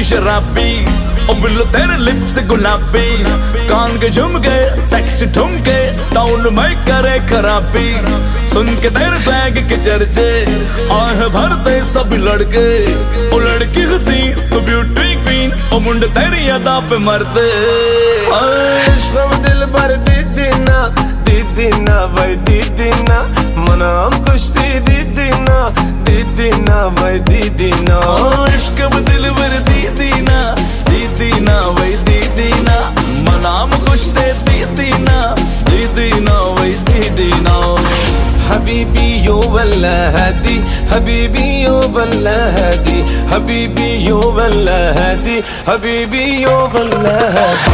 शराबी, ओ बिल्लो तेरे लिप्स गुलाबी, कान के झुमके सेक्सी ठुमके टाउन में करे खराबी। सुन के तेरे फ्लैग के चर्चे आह भरते सभी लड़के, ओ लड़की हंसी तो ब्यूटी क्वीन, ओ मुंडे तेरी अदा पे मरते। इश्क में दिल भर दीदीना दीदीना भाई दीदीना, मनाम कुश्ती दीदीना दीदीना भाई दीदीना। इश्क में दिल भर दीदीना दीदीना भाई दीदीना, मनाम कुश्ती दीदीना दीदीना भाई दीदीना। हबीबी यो वल्ला हदी, हबीबी यो वल्ला हदी, हबीबी यो वल्ला हदी, हबीबी यो वल्ला हदी।